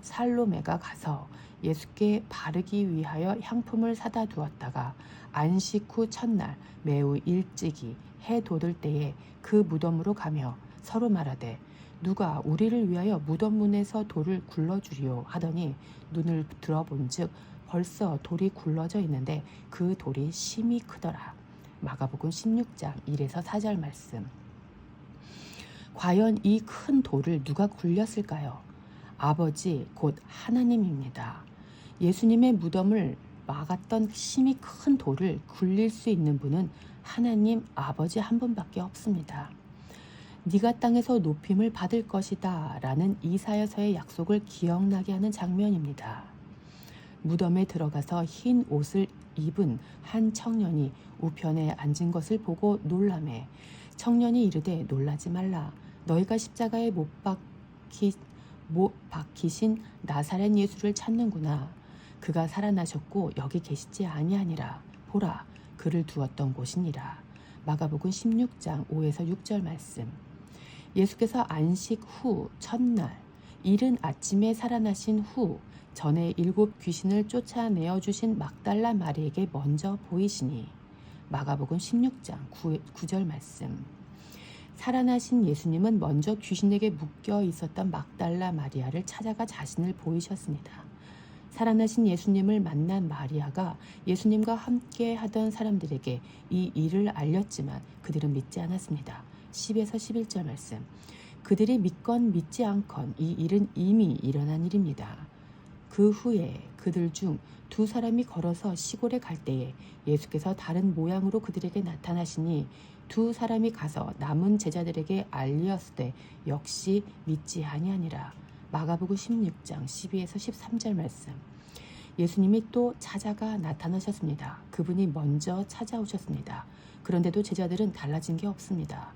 살로메가 가서 예수께 바르기 위하여 향품을 사다 두었다가 안식 후 첫날 매우 일찍이 해 돋을 때에 그 무덤으로 가며 서로 말하되 누가 우리를 위하여 무덤 문에서 돌을 굴러주리요 하더니 눈을 들어본즉 벌써 돌이 굴러져 있는데 그 돌이 심히 크더라. 마가복음 16장 1에서 4절 말씀. 과연 이 큰 돌을 누가 굴렸을까요? 아버지 곧 하나님입니다. 예수님의 무덤을 막았던 심히 큰 돌을 굴릴 수 있는 분은 하나님 아버지 한 분밖에 없습니다. 네가 땅에서 높임을 받을 것이다 라는 이사야서의 약속을 기억나게 하는 장면입니다. 무덤에 들어가서 흰 옷을 입은 한 청년이 우편에 앉은 것을 보고 놀라매 청년이 이르되 놀라지 말라. 너희가 십자가에 못 박히신 나사렛 예수를 찾는구나. 그가 살아나셨고 여기 계시지 아니하니라. 보라, 그를 두었던 곳이니라. 마가복음 16장 5에서 6절 말씀. 예수께서 안식 후 첫날 이른 아침에 살아나신 후 전에 7 귀신을 쫓아내어 주신 막달라 마리에게 먼저 보이시니. 마가복음 16장 9절 말씀. 살아나신 예수님은 먼저 귀신에게 묶여 있었던 막달라 마리아를 찾아가 자신을 보이셨습니다. 살아나신 예수님을 만난 마리아가 예수님과 함께 하던 사람들에게 이 일을 알렸지만 그들은 믿지 않았습니다. 10에서 11절 말씀. 그들이 믿건 믿지 않건 이 일은 이미 일어난 일입니다. 그 후에 그들 중 2 사람이 걸어서 시골에 갈 때에 예수께서 다른 모양으로 그들에게 나타나시니 2 사람이 가서 남은 제자들에게 알리었으되 역시 믿지 아니하니라. 마가복음 16장 12에서 13절 말씀. 예수님이 또 찾아가 나타나셨습니다. 그분이 먼저 찾아오셨습니다. 그런데도 제자들은 달라진 게 없습니다.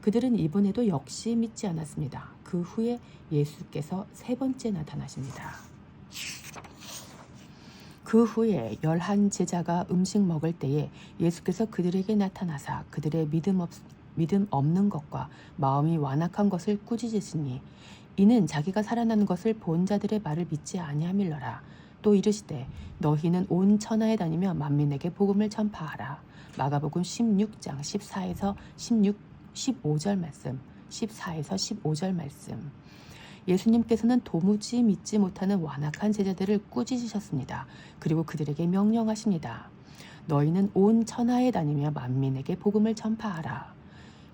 그들은 이번에도 역시 믿지 않았습니다. 그 후에 예수께서 3번째 나타나십니다. 그 후에 11 제자가 음식 먹을 때에 예수께서 그들에게 나타나사 그들의 믿음 없는 것과 마음이 완악한 것을 꾸짖으시니 이는 자기가 살아난 것을 본 자들의 말을 믿지 아니함일러라. 또 이르시되 너희는 온 천하에 다니며 만민에게 복음을 전파하라. 마가복음 16장 14에서 15절 말씀, 14에서 15절 말씀. 예수님께서는 도무지 믿지 못하는 완악한 제자들을 꾸짖으셨습니다. 그리고 그들에게 명령하십니다. 너희는 온 천하에 다니며 만민에게 복음을 전파하라.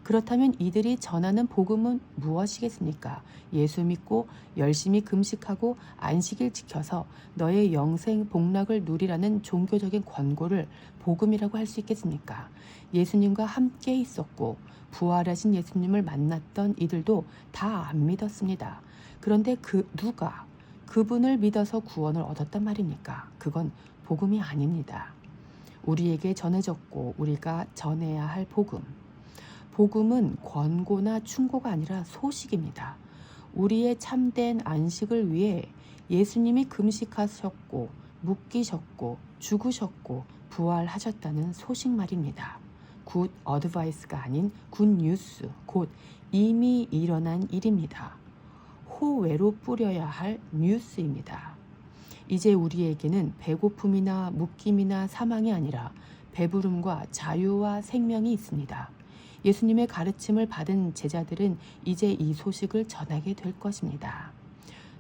그렇다면 이들이 전하는 복음은 무엇이겠습니까? 예수 믿고 열심히 금식하고 안식일 지켜서 너의 영생 복락을 누리라는 종교적인 권고를 복음이라고 할 수 있겠습니까? 예수님과 함께 있었고 부활하신 예수님을 만났던 이들도 다 안 믿었습니다. 그런데 누가 그분을 믿어서 구원을 얻었단 말입니까? 그건 복음이 아닙니다. 우리에게 전해졌고 우리가 전해야 할 복음. 복음은 권고나 충고가 아니라 소식입니다. 우리의 참된 안식을 위해 예수님이 금식하셨고 묶이셨고 죽으셨고 부활하셨다는 소식 말입니다. 굿 어드바이스가 아닌 굿 뉴스, 곧 이미 일어난 일입니다. 호외로 뿌려야 할 뉴스입니다. 이제 우리에게는 배고픔이나 묶임이나 사망이 아니라 배부름과 자유와 생명이 있습니다. 예수님의 가르침을 받은 제자들은 이제 이 소식을 전하게 될 것입니다.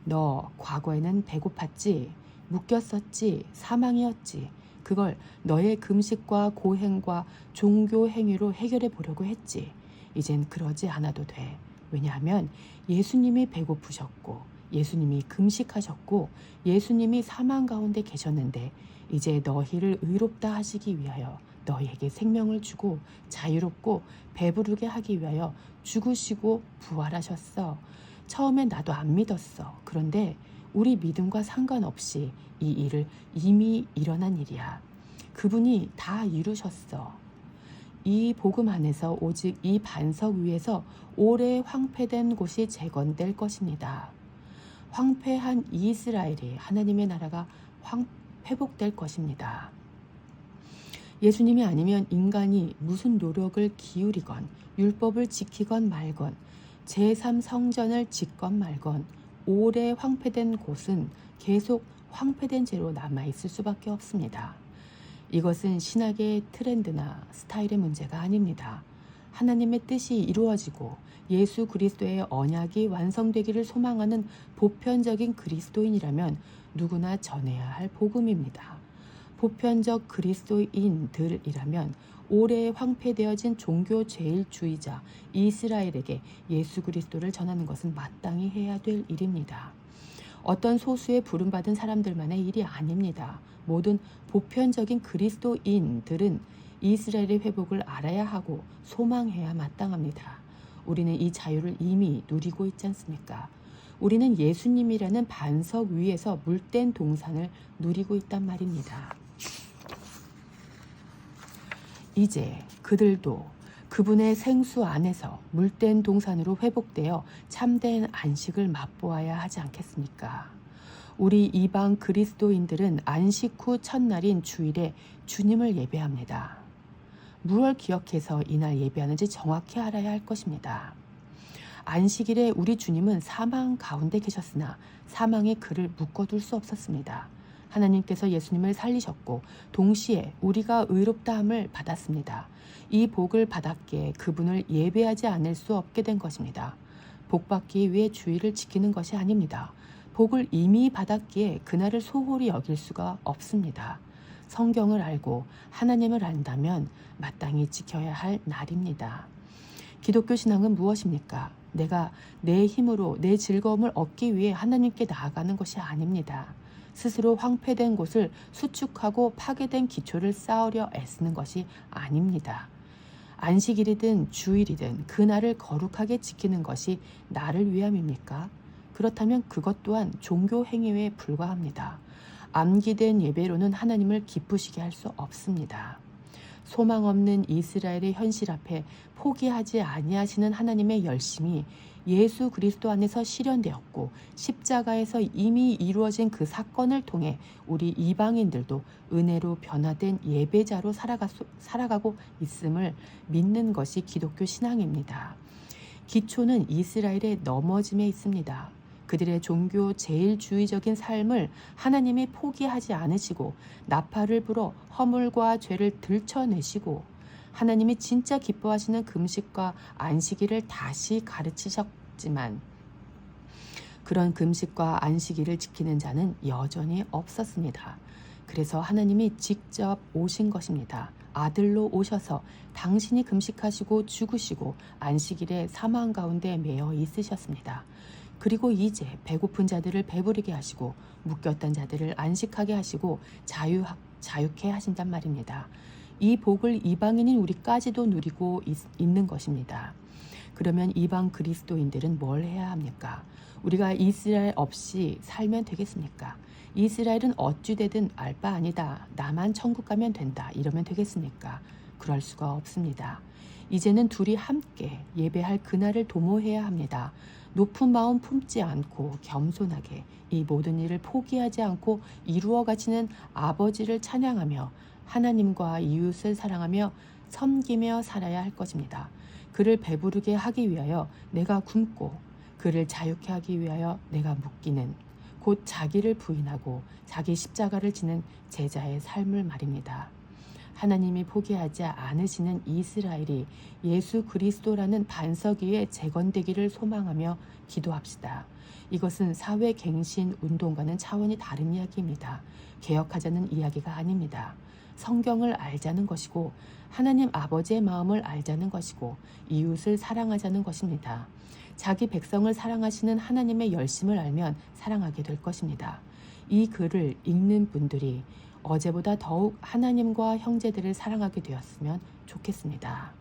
너 과거에는 배고팠지, 묶였었지, 사망이었지. 그걸 너의 금식과 고행과 종교 행위로 해결해 보려고 했지. 이젠 그러지 않아도 돼. 왜냐하면 예수님이 배고프셨고 예수님이 금식하셨고 예수님이 사망 가운데 계셨는데 이제 너희를 의롭다 하시기 위하여 너희에게 생명을 주고 자유롭고 배부르게 하기 위하여 죽으시고 부활하셨어. 처음엔 나도 안 믿었어. 그런데 우리 믿음과 상관없이 이 일을 이미 일어난 일이야. 그분이 다 이루셨어. 이 복음 안에서 오직 이 반석 위에서 오래 황폐된 곳이 재건될 것입니다. 황폐한 이스라엘이 하나님의 나라가 회복될 것입니다. 예수님이 아니면 인간이 무슨 노력을 기울이건 율법을 지키건 말건 제3성전을 짓건 말건 오래 황폐된 곳은 계속 황폐된 채로 남아있을 수밖에 없습니다. 이것은 신학의 트렌드나 스타일의 문제가 아닙니다. 하나님의 뜻이 이루어지고 예수 그리스도의 언약이 완성되기를 소망하는 보편적인 그리스도인이라면 누구나 전해야 할 복음입니다. 보편적 그리스도인들이라면 오래 황폐되어진 종교 제일주의자 이스라엘에게 예수 그리스도를 전하는 것은 마땅히 해야 될 일입니다. 어떤 소수의 부름받은 사람들만의 일이 아닙니다. 모든 보편적인 그리스도인들은 이스라엘의 회복을 알아야 하고 소망해야 마땅합니다. 우리는 이 자유를 이미 누리고 있지 않습니까? 우리는 예수님이라는 반석 위에서 물된 동산을 누리고 있단 말입니다. 이제 그들도 그분의 생수 안에서 물된 동산으로 회복되어 참된 안식을 맛보아야 하지 않겠습니까? 우리 이방 그리스도인들은 안식 후 첫날인 주일에 주님을 예배합니다. 무엇을 기억해서 이날 예배하는지 정확히 알아야 할 것입니다. 안식일에 우리 주님은 사망 가운데 계셨으나 사망의 그를 묶어둘 수 없었습니다. 하나님께서 예수님을 살리셨고 동시에 우리가 의롭다함을 받았습니다. 이 복을 받았기에 그분을 예배하지 않을 수 없게 된 것입니다. 복 받기 위해 주일을 지키는 것이 아닙니다. 복을 이미 받았기에 그날을 소홀히 여길 수가 없습니다. 성경을 알고 하나님을 안다면 마땅히 지켜야 할 날입니다. 기독교 신앙은 무엇입니까? 내가 내 힘으로 내 즐거움을 얻기 위해 하나님께 나아가는 것이 아닙니다. 스스로 황폐된 곳을 수축하고 파괴된 기초를 쌓으려 애쓰는 것이 아닙니다. 안식일이든 주일이든 그날을 거룩하게 지키는 것이 나를 위함입니까? 그렇다면 그것 또한 종교 행위에 불과합니다. 암기된 예배로는 하나님을 기쁘시게 할 수 없습니다. 소망 없는 이스라엘의 현실 앞에 포기하지 아니하시는 하나님의 열심이 예수 그리스도 안에서 실현되었고 십자가에서 이미 이루어진 그 사건을 통해 우리 이방인들도 은혜로 변화된 예배자로 살아가고 있음을 믿는 것이 기독교 신앙입니다. 기초는 이스라엘의 넘어짐에 있습니다. 그들의 종교 제일주의적인 삶을 하나님이 포기하지 않으시고 나팔을 불어 허물과 죄를 들춰내시고 하나님이 진짜 기뻐하시는 금식과 안식일을 다시 가르치셨지만 그런 금식과 안식일을 지키는 자는 여전히 없었습니다. 그래서 하나님이 직접 오신 것입니다. 아들로 오셔서 당신이 금식하시고 죽으시고 안식일에 사망 가운데 매여 있으셨습니다. 그리고 이제 배고픈 자들을 배부르게 하시고 묶였던 자들을 안식하게 하시고 자유케 하신단 말입니다. 이 복을 이방인인 우리까지도 누리고 있는 것입니다. 그러면 이방 그리스도인들은 뭘 해야 합니까? 우리가 이스라엘 없이 살면 되겠습니까? 이스라엘은 어찌되든 알 바 아니다. 나만 천국 가면 된다. 이러면 되겠습니까? 그럴 수가 없습니다. 이제는 둘이 함께 예배할 그날을 도모해야 합니다. 높은 마음 품지 않고 겸손하게 이 모든 일을 포기하지 않고 이루어 가시는 아버지를 찬양하며 하나님과 이웃을 사랑하며 섬기며 살아야 할 것입니다. 그를 배부르게 하기 위하여 내가 굶고 그를 자유케 하기 위하여 내가 묶이는 곧 자기를 부인하고 자기 십자가를 지는 제자의 삶을 말입니다. 하나님이 포기하지 않으시는 이스라엘이 예수 그리스도라는 반석 위에 재건되기를 소망하며 기도합시다. 이것은 사회갱신 운동과는 차원이 다른 이야기입니다. 개혁하자는 이야기가 아닙니다. 성경을 알자는 것이고 하나님 아버지의 마음을 알자는 것이고 이웃을 사랑하자는 것입니다. 자기 백성을 사랑하시는 하나님의 열심을 알면 사랑하게 될 것입니다. 이 글을 읽는 분들이 어제보다 더욱 하나님과 형제들을 사랑하게 되었으면 좋겠습니다.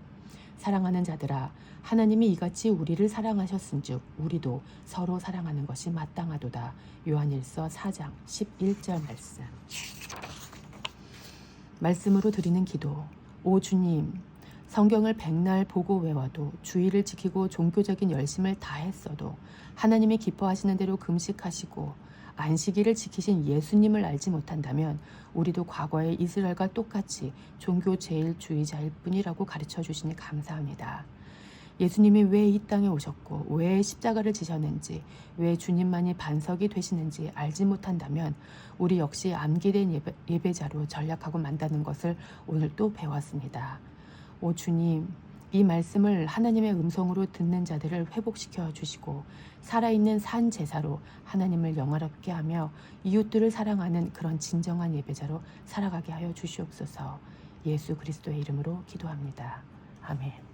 사랑하는 자들아, 하나님이 이같이 우리를 사랑하셨은즉 우리도 서로 사랑하는 것이 마땅하도다. 요한일서 4장 11절 말씀으로 드리는 기도. 오 주님, 성경을 백날 보고 외워도 주의를 지키고 종교적인 열심을 다했어도 하나님이 기뻐하시는 대로 금식하시고 안식일을 지키신 예수님을 알지 못한다면 우리도 과거의 이스라엘과 똑같이 종교 제일주의자일 뿐이라고 가르쳐 주시니 감사합니다. 예수님이 왜 이 땅에 오셨고 왜 십자가를 지셨는지 왜 주님만이 반석이 되시는지 알지 못한다면 우리 역시 암기된 예배자로 전락하고 만다는 것을 오늘 또 배웠습니다. 오 주님, 이 말씀을 하나님의 음성으로 듣는 자들을 회복시켜 주시고 살아있는 산 제사로 하나님을 영화롭게 하며 이웃들을 사랑하는 그런 진정한 예배자로 살아가게 하여 주시옵소서. 예수 그리스도의 이름으로 기도합니다. 아멘.